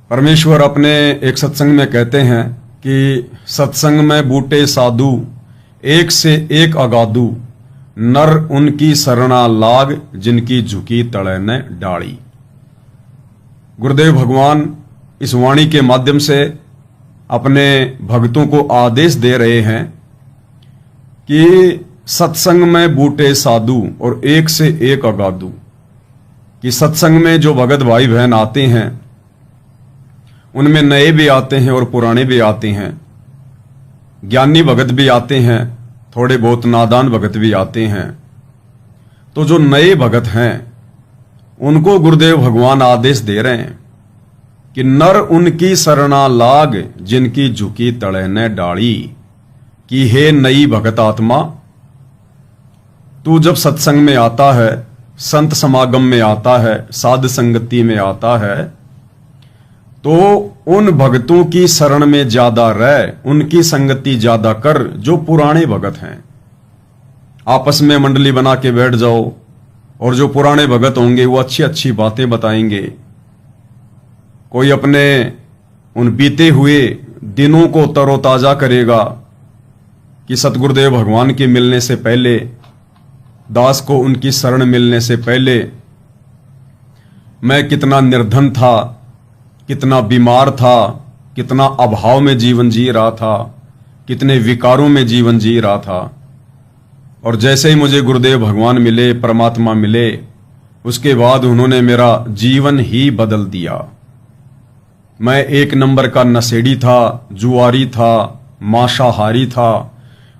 परमेश्वर अपने एक सत्संग में कहते हैं कि सत्संग में बूटे साधु एक से एक अगाधु, नर उनकी शरणा लाग जिनकी झुकी तड़े न डाली। गुरुदेव भगवान इस वाणी के माध्यम से अपने भक्तों को आदेश दे रहे हैं कि सत्संग में बूटे साधु और एक से एक अगाधु, कि सत्संग में जो भगत भाई बहन आते हैं उनमें नए भी आते हैं और पुराने भी आते हैं, ज्ञानी भगत भी आते हैं, थोड़े बहुत नादान भगत भी आते हैं। तो जो नए भगत हैं उनको गुरुदेव भगवान आदेश दे रहे हैं कि नर उनकी शरणा लाग जिनकी झुकी तड़े न डाली, कि हे नई भगत आत्मा, तू जब सत्संग में आता है, संत समागम में आता है, साध संगति में आता है, तो उन भक्तों की शरण में ज्यादा रह, उनकी संगति ज्यादा कर जो पुराने भगत हैं। आपस में मंडली बना के बैठ जाओ और जो पुराने भगत होंगे वो अच्छी अच्छी बातें बताएंगे। कोई अपने उन बीते हुए दिनों को तरोताजा करेगा कि सतगुरुदेव भगवान के मिलने से पहले, दास को उनकी शरण मिलने से पहले मैं कितना निर्धन था, कितना बीमार था, कितना अभाव में जीवन जी रहा था, कितने विकारों में जीवन जी रहा था, और जैसे ही मुझे गुरुदेव भगवान मिले, परमात्मा मिले, उसके बाद उन्होंने मेरा जीवन ही बदल दिया। मैं एक नंबर का नशेड़ी था, जुआरी था, मांसाहारी था,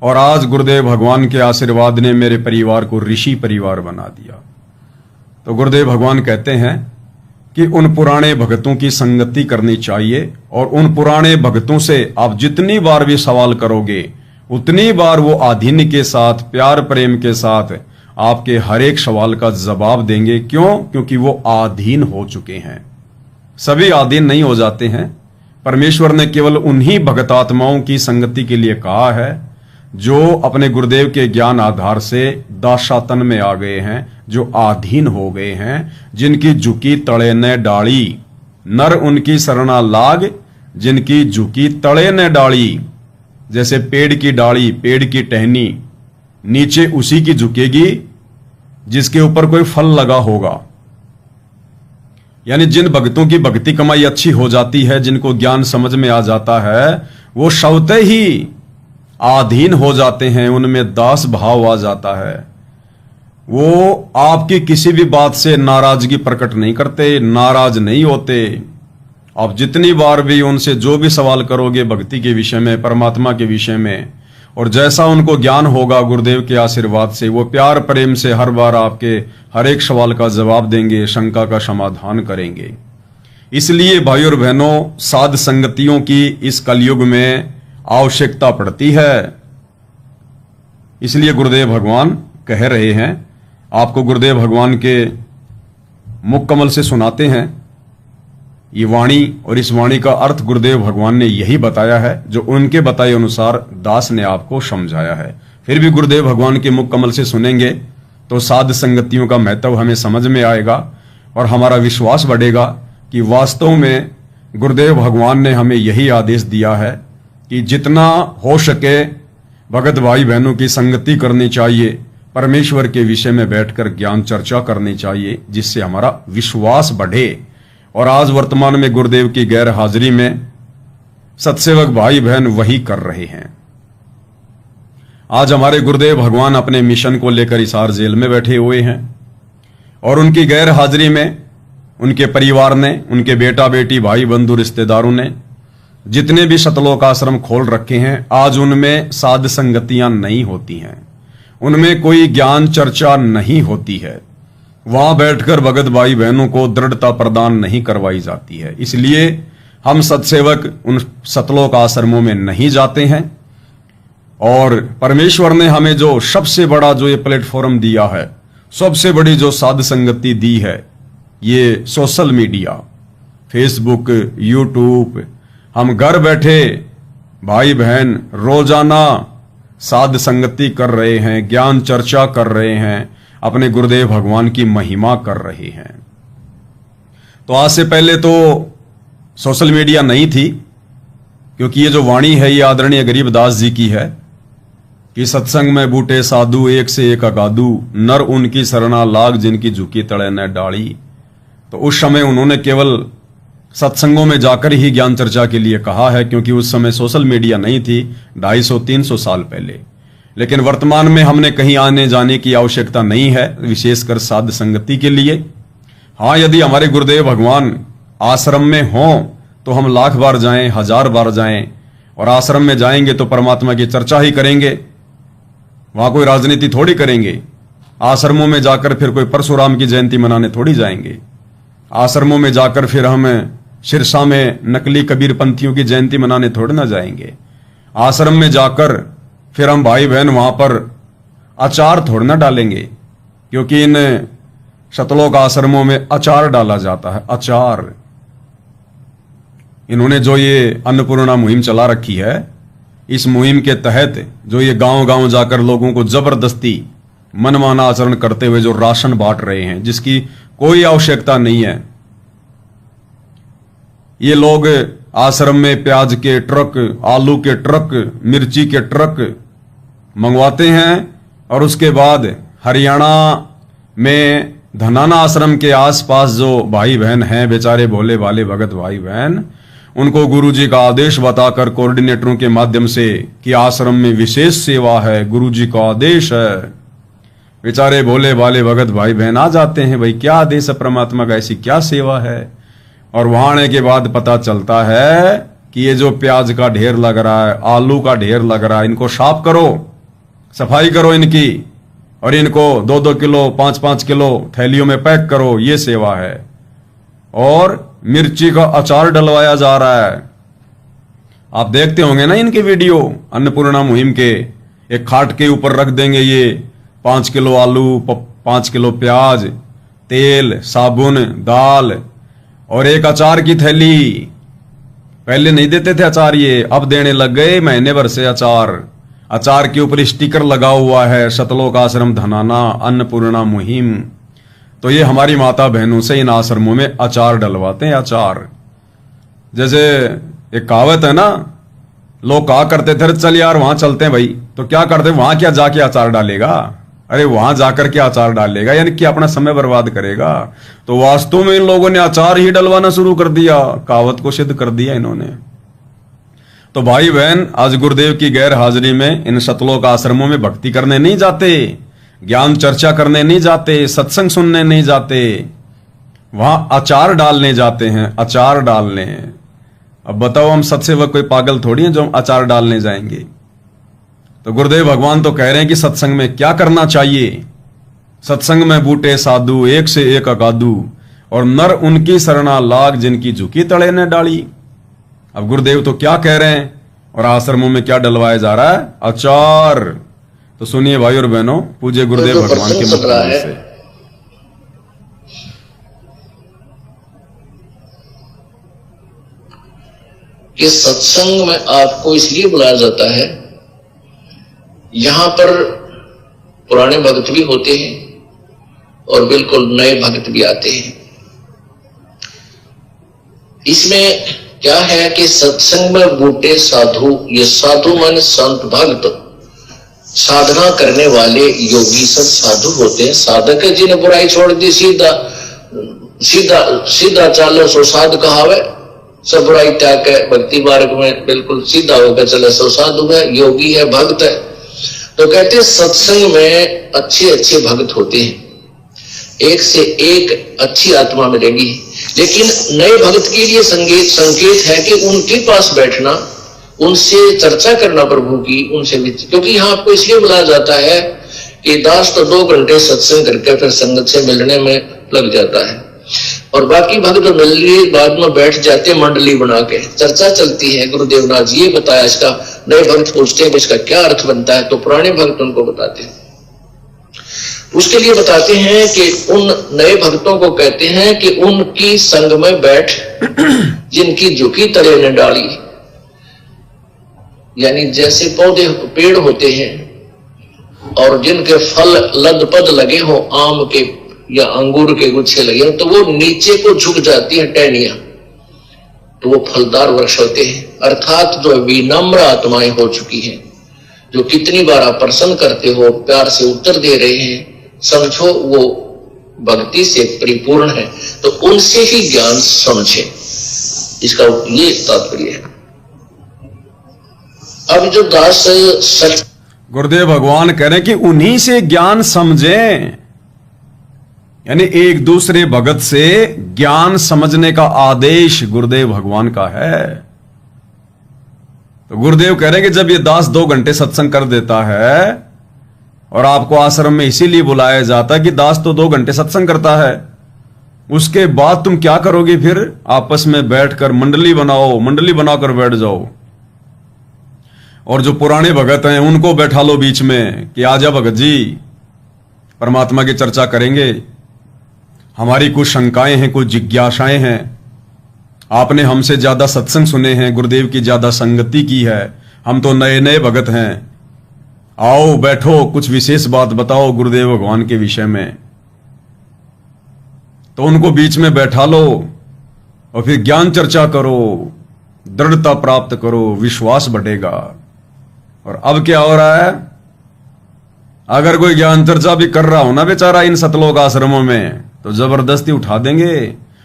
और आज गुरुदेव भगवान के आशीर्वाद ने मेरे परिवार को ऋषि परिवार बना दिया। तो गुरुदेव भगवान कहते हैं कि उन पुराने भक्तों की संगति करनी चाहिए, और उन पुराने भक्तों से आप जितनी बार भी सवाल करोगे उतनी बार वो आधीन के साथ, प्यार प्रेम के साथ आपके हर एक सवाल का जवाब देंगे। क्यों? क्योंकि वो आधीन हो चुके हैं। सभी आधीन नहीं हो जाते हैं। परमेश्वर ने केवल उन्हीं भगतात्माओं की संगति के लिए कहा है जो अपने गुरुदेव के ज्ञान आधार से दासातन में आ गए हैं, जो आधीन हो गए हैं, जिनकी झुकी तड़े न डाली, नर उनकी शरणा लाग जिनकी झुकी तड़े न डाली। जैसे पेड़ की डाली, पेड़ की टहनी नीचे उसी की झुकेगी जिसके ऊपर कोई फल लगा होगा। यानी जिन भक्तों की भक्ति कमाई अच्छी हो जाती है, जिनको ज्ञान समझ में आ जाता है, वो स्वतः ही आधीन हो जाते हैं, उनमें दास भाव आ जाता है। वो आपकी किसी भी बात से नाराजगी प्रकट नहीं करते, नाराज नहीं होते। आप जितनी बार भी उनसे जो भी सवाल करोगे भक्ति के विषय में, परमात्मा के विषय में, और जैसा उनको ज्ञान होगा गुरुदेव के आशीर्वाद से, वो प्यार प्रेम से हर बार आपके हर एक सवाल का जवाब देंगे, शंका का समाधान करेंगे। इसलिए भाइयों और बहनों, साध संगतियों की इस कलयुग में आवश्यकता पड़ती है। इसलिए गुरुदेव भगवान कह रहे हैं, आपको गुरुदेव भगवान के मुख कमल से सुनाते हैं ये वाणी, और इस वाणी का अर्थ गुरुदेव भगवान ने यही बताया है जो उनके बताए अनुसार दास ने आपको समझाया है। फिर भी गुरुदेव भगवान के मुख कमल से सुनेंगे तो साध संगतियों का महत्व हमें समझ में आएगा और हमारा विश्वास बढ़ेगा कि वास्तव में गुरुदेव भगवान ने हमें यही आदेश दिया है कि जितना हो सके भगत भाई बहनों की संगति करनी चाहिए, परमेश्वर के विषय में बैठकर ज्ञान चर्चा करनी चाहिए, जिससे हमारा विश्वास बढ़े। और आज वर्तमान में गुरुदेव की गैर हाजिरी में सत्सेवक भाई बहन वही कर रहे हैं। आज हमारे गुरुदेव भगवान अपने मिशन को लेकर हिसार जेल में बैठे हुए हैं, और उनकी गैर हाजिरी में उनके परिवार ने, उनके बेटा बेटी, भाई बंधु, रिश्तेदारों ने जितने भी सतलोक आश्रम खोल रखे हैं, आज उनमें साध संगतियां नहीं होती हैं, उनमें कोई ज्ञान चर्चा नहीं होती है, वहां बैठकर भगत भाई बहनों को दृढ़ता प्रदान नहीं करवाई जाती है। इसलिए हम सत्सेवक उन सतलोक आश्रमों में नहीं जाते हैं, और परमेश्वर ने हमें जो सबसे बड़ा जो ये प्लेटफॉर्म दिया है, सबसे बड़ी जो साध संगति दी है, ये सोशल मीडिया, फेसबुक, यूट्यूब, हम घर बैठे भाई बहन रोजाना साध संगति कर रहे हैं, ज्ञान चर्चा कर रहे हैं, अपने गुरुदेव भगवान की महिमा कर रहे हैं। तो आज से पहले तो सोशल मीडिया नहीं थी, क्योंकि ये जो वाणी है ये आदरणीय गरीबदास जी की है कि सत्संग में बूटे साधु एक से एक अगाधु, नर उनकी सरना लाग जिनकी झुकी तड़े न डाली। तो उस समय उन्होंने केवल सत्संगों में जाकर ही ज्ञान चर्चा के लिए कहा है, क्योंकि उस समय सोशल मीडिया नहीं थी, 250-300 साल पहले। लेकिन वर्तमान में हमने कहीं आने जाने की आवश्यकता नहीं है, विशेषकर साध संगति के लिए। हाँ, यदि हमारे गुरुदेव भगवान आश्रम में हों तो हम 1,00,000 बार जाएं, 1,000 बार जाएं, और आश्रम में जाएंगे तो परमात्मा की चर्चा ही करेंगे, वहां कोई राजनीति थोड़ी करेंगे। आश्रमों में जाकर फिर कोई परशुराम की जयंती मनाने थोड़ी जाएंगे। आश्रमों में जाकर फिर हम सिरसा में नकली कबीरपंथियों की जयंती मनाने थोड़ी ना जाएंगे। आश्रम में जाकर फिर हम भाई बहन वहां पर अचार थोड़ी ना डालेंगे, क्योंकि इन शतलोक आश्रमों में अचार डाला जाता है, अचार। इन्होंने जो ये अन्नपूर्णा मुहिम चला रखी है, इस मुहिम के तहत जो ये गांव गांव जाकर लोगों को जबरदस्ती मनमाना आचरण करते हुए जो राशन बांट रहे हैं, जिसकी कोई आवश्यकता नहीं है। ये लोग आश्रम में प्याज के ट्रक, आलू के ट्रक, मिर्ची के ट्रक मंगवाते हैं, और उसके बाद हरियाणा में धनाना आश्रम के आसपास जो भाई बहन हैं, बेचारे भोले भाले भगत भाई बहन, उनको गुरुजी का आदेश बताकर कोऑर्डिनेटरों के माध्यम से कि आश्रम में विशेष सेवा है, गुरुजी का आदेश है, बेचारे भोले भाले भगत भाई बहन आ जाते हैं। भाई क्या आदेश है परमात्मा का, ऐसी क्या सेवा है? और वहां आने के बाद पता चलता है कि ये जो प्याज का ढेर लग रहा है, आलू का ढेर लग रहा है, इनको साफ करो, सफाई करो इनकी, और इनको 2-2 किलो 5-5 किलो थैलियों में पैक करो, ये सेवा है। और मिर्ची का अचार डलवाया जा रहा है। आप देखते होंगे ना इनके वीडियो, अन्नपूर्णा मुहिम के। एक खाट के ऊपर रख देंगे ये 5 किलो आलू, 5 किलो प्याज, तेल, साबुन, दाल और एक अचार की थैली। पहले नहीं देते थे अचार, ये अब देने लग गए महीने भर से अचार। अचार के ऊपर स्टिकर लगा हुआ है, शतलोक आश्रम धनाना अन्नपूर्णा मुहिम। तो ये हमारी माता बहनों से इन आश्रमों में अचार डलवाते हैं, अचार। जैसे एक कहावत है ना, लोग कहा करते थे चल यार वहां चलते हैं भाई, तो क्या करते, वहां क्या जाके अचार डालेगा? अरे वहां जाकर के अचार डालेगा, यानी कि अपना समय बर्बाद करेगा। तो वास्तव में इन लोगों ने अचार ही डलवाना शुरू कर दिया, कहावत को सिद्ध कर दिया इन्होंने। तो भाई बहन, आज गुरुदेव की गैर हाजिरी में इन शतलोक आश्रमों में भक्ति करने नहीं जाते, ज्ञान चर्चा करने नहीं जाते, सत्संग सुनने नहीं जाते, वहां अचार डालने जाते हैं, अचार डालने। अब बताओ, हम सत्सेवक कोई पागल थोड़ी हैं जो हम अचार डालने जाएंगे। तो गुरुदेव भगवान तो कह रहे हैं कि सत्संग में क्या करना चाहिए। सत्संग में बूटे साधु एक से एक अगाधु, और नर उनकी सरना लाग जिनकी झुकी तड़े ने डाली। अब गुरुदेव तो क्या कह रहे हैं, और आश्रमों में क्या डलवाया जा रहा है? अचार। तो सुनिए भाई और बहनों, पूज्य गुरुदेव भगवान के मंत्र से। कि सत्संग में आपको इसलिए बुलाया जाता है, यहां पर पुराने भक्त भी होते हैं और बिल्कुल नए भक्त भी आते हैं। इसमें क्या है कि सत्संग में बूटे साधु, ये साधु मान संत भक्त, साधना करने वाले योगी सब साधु होते हैं। साधक है जिन्हें बुराई छोड़ दी, सीधा सीधा सीधा चालो सो साधु कहावे, सब बुराई त्याग के भक्ति मार्ग में बिल्कुल सीधा होकर चले सो साधु है, योगी है, भक्त है। तो कहते हैं सत्संग में अच्छे अच्छे भक्त होते हैं, एक से एक अच्छी आत्मा मिलेगी। लेकिन नए भक्त के लिए संकेत है कि उनके पास बैठना, उनसे चर्चा करना प्रभु की, उनसे क्योंकि यहाँ आपको इसलिए बुलाया जाता है कि दास तो 2 घंटे सत्संग करके फिर संगत से मिलने में लग जाता है, और बाकी भक्त मिलने बाद में बैठ जाते मंडली बना के, चर्चा चलती है। गुरुदेव नाथ जी ये बताया, इसका नए भक्त पूछते हैं इसका क्या अर्थ बनता है, तो पुराने भक्त उनको बताते हैं। उसके लिए बताते हैं कि उन नए भक्तों को कहते हैं कि उनकी संग में बैठ जिनकी झुकी तले ने डाली, यानी जैसे पौधे पेड़ होते हैं और जिनके फल लद पद लगे हो, आम के या अंगूर के गुच्छे लगे हो, तो वो नीचे को झुक जाती है टहनियां। तो वो फलदार वृक्ष होते हैं। अर्थात जो विनम्र आत्माएं हो चुकी हैं, जो कितनी बार आप प्रसन्न करते हो, प्यार से उत्तर दे रहे हैं, समझो वो भक्ति से परिपूर्ण है, तो उनसे ही ज्ञान समझे, इसका ये तात्पर्य है। अब जो दास सच गुरुदेव भगवान कह रहे हैं कि उन्हीं से ज्ञान समझें, यानी एक दूसरे भगत से ज्ञान समझने का आदेश गुरुदेव भगवान का है। तो गुरुदेव कह रहे हैं कि जब ये दास 2 घंटे सत्संग कर देता है, और आपको आश्रम में इसीलिए बुलाया जाता है कि दास तो 2 घंटे सत्संग करता है, उसके बाद तुम क्या करोगे? फिर आपस में बैठकर मंडली बनाओ, मंडली बनाकर बैठ जाओ, और जो पुराने भगत हैं उनको बैठा लो बीच में कि आजा भगत जी, परमात्मा की चर्चा करेंगे, हमारी कुछ शंकाएं हैं, कुछ जिज्ञासाएं हैं, आपने हमसे ज्यादा सत्संग सुने हैं, गुरुदेव की ज्यादा संगति की है, हम तो नए नए भगत हैं, आओ बैठो, कुछ विशेष बात बताओ गुरुदेव भगवान के विषय में। तो उनको बीच में बैठा लो और फिर ज्ञान चर्चा करो, दृढ़ता प्राप्त करो, विश्वास बढ़ेगा। और अब क्या हो रहा है? अगर कोई ज्ञान चर्चा भी कर रहा हो ना बेचारा इन सतलोक आश्रमों में, तो जबरदस्ती उठा देंगे,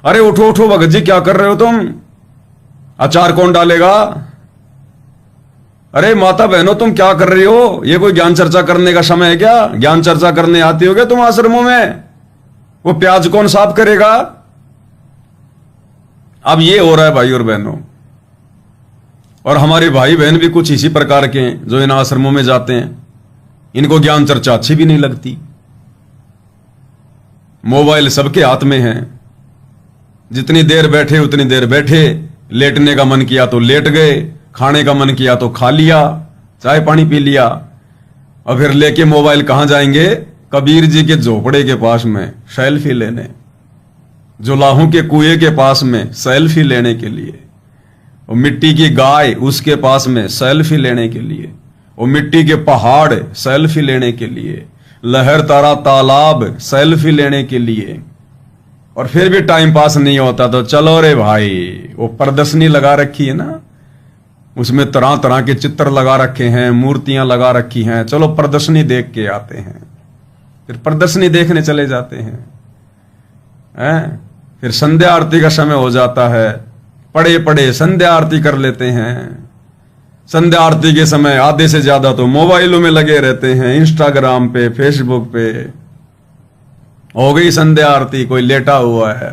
अरे उठो उठो भगत जी, क्या कर रहे हो तुम, अचार कौन डालेगा, अरे माता बहनों तुम क्या कर रही हो, ये कोई ज्ञान चर्चा करने का समय है क्या? ज्ञान चर्चा करने आती हो क्या तुम आश्रमों में? वो प्याज कौन साफ करेगा? अब ये हो रहा है भाई और बहनों। और हमारे भाई बहन भी कुछ इसी प्रकार के हैं जो इन आश्रमों में जाते हैं, इनको ज्ञान चर्चा अच्छी भी नहीं लगती, मोबाइल सबके हाथ में है, जितनी देर बैठे उतनी देर बैठे, लेटने का मन किया तो लेट गए, खाने का मन किया तो खा लिया, चाय पानी पी लिया, और फिर लेके मोबाइल कहां जाएंगे? कबीर जी के झोपड़े के पास में सेल्फी लेने, जुलाहों के कुएं के पास में सेल्फी लेने के लिए, और मिट्टी की गाय उसके पास में सेल्फी लेने के लिए, और मिट्टी के पहाड़ सेल्फी लेने के लिए, लहर तारा तालाब सेल्फी लेने के लिए। और फिर भी टाइम पास नहीं होता तो चलो रे भाई, वो प्रदर्शनी लगा रखी है ना, उसमें तरह तरह के चित्र लगा रखे हैं, मूर्तियां लगा रखी हैं, चलो प्रदर्शनी देख के आते हैं। फिर प्रदर्शनी देखने चले जाते हैं, फिर संध्या आरती का समय हो जाता है, पड़े पड़े संध्या आरती कर लेते हैं। संध्या आरती के समय आधे से ज्यादा तो मोबाइलों में लगे रहते हैं, इंस्टाग्राम पे, फेसबुक पे। हो गई संध्या आरती, कोई लेटा हुआ है।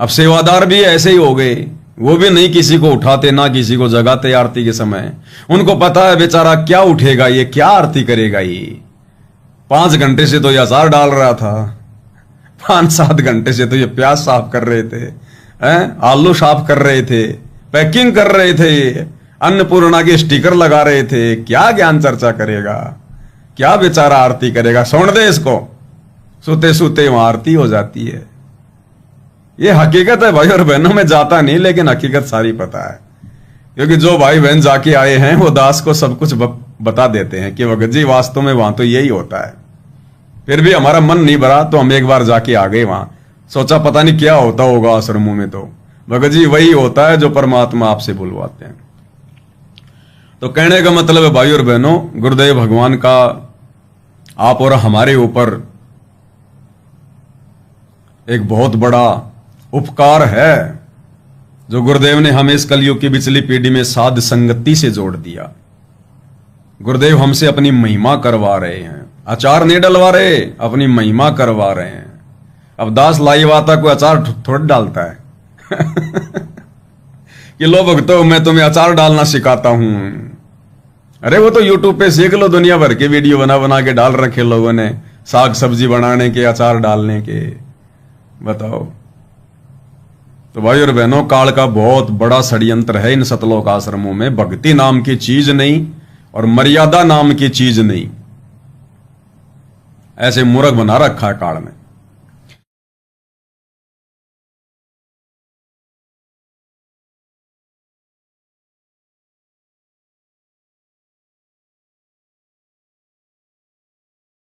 अब सेवादार भी ऐसे ही हो गए, वो भी नहीं किसी को उठाते ना किसी को जगाते आरती के समय। उनको पता है बेचारा क्या उठेगा, ये क्या आरती करेगा, ये 5 घंटे से तो ये अचार डाल रहा था, 5-7 घंटे से तो ये प्याज साफ कर रहे थे, आलू साफ कर रहे थे, पैकिंग कर रहे थे, अन्नपूर्णा के स्टिकर लगा रहे थे। क्या ज्ञान चर्चा करेगा, क्या बेचारा आरती करेगा? सुन दे इसको, सोते सोते वहां आरती हो जाती है। ये हकीकत है भाई और बहनों, में जाता नहीं लेकिन हकीकत सारी पता है, क्योंकि जो भाई बहन जाके आए हैं वो दास को सब कुछ बता देते हैं कि भगत जी वास्तव में वहां तो यही होता है। फिर भी हमारा मन नहीं भरा तो हम एक बार जाके आ गए वहां, सोचा पता नहीं क्या होता होगा आश्रमों में, तो भगत जी वही होता है जो परमात्मा आपसे बुलवाते हैं। तो कहने का मतलब है भाई और बहनों, गुरुदेव भगवान का आप और हमारे ऊपर एक बहुत बड़ा उपकार है जो गुरुदेव ने हमें इस कलयुग की पिछली पीढ़ी में साध संगति से जोड़ दिया। गुरुदेव हमसे अपनी महिमा करवा रहे हैं, अचार नहीं डलवा रहे, अपनी महिमा करवा रहे हैं। अब दास लाईवाता को अचार थोड़ा डालता है कि लो भक्तों मैं तुम्हें अचार डालना सिखाता हूं। अरे वो तो यूट्यूब पे सीख लो, दुनिया भर के वीडियो बना बना के डाल रखे लोगों ने, साग सब्जी बनाने के, अचार डालने के, बताओ। तो भाई और बहनों, काल का बहुत बड़ा षड्यंत्र है इन सतलोक आश्रमों में। भक्ति नाम की चीज नहीं और मर्यादा नाम की चीज नहीं, ऐसे मूर्ख बना रखा है काल में।